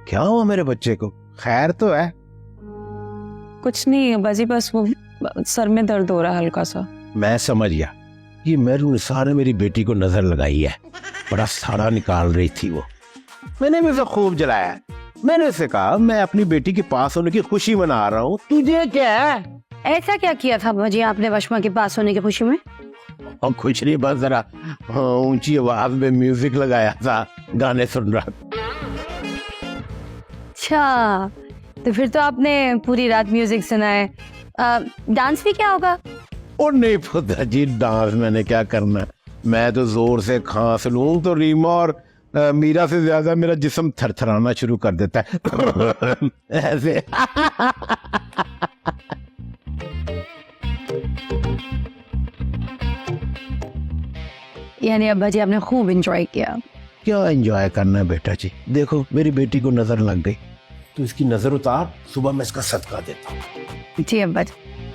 क्या हुआ मेरे बच्चे को? खैर तो है? कुछ नहीं अब्बा जी, बस वो सर में दर्द हो रहा है हल्का सा। मैं समझ गया, ये मेरू निसार ने मेरी बेटी को नजर लगाई है। बड़ा साड़ा निकाल रही थी वो। मैंने भी उसे खूब जलाया। मैंने उसे कहा मैं अपनी बेटी के पास होने की खुशी मना रहा हूँ, तुझे क्या है? ऐसा क्या किया था अब्बा जी आपने वशमा के पास होने की खुशी में? और कुछ नहीं, बस जरा ऊंची आवाज में म्यूजिक लगाया था, गाने सुन रहा था। अच्छा, तो फिर तो आपने पूरी रात म्यूजिक सुना है। डांस भी क्या होगा? और नहीं पता जी, डांस मैंने क्या करना है। मैं तो जोर से खांस लूं तो रीमा और मीरा से ज्यादा मेरा जिस्म थरथराना शुरू कर देता है ऐसे। यानी अब्बा जी आपने खूब एंजॉय किया। क्या एंजॉय करना है बेटा जी, देखो मेरी बेटी को नजर लग गई तो इसकी नजर उतार, सुबह मैं इसका सदका देता हूँ। जी अब्बा जी।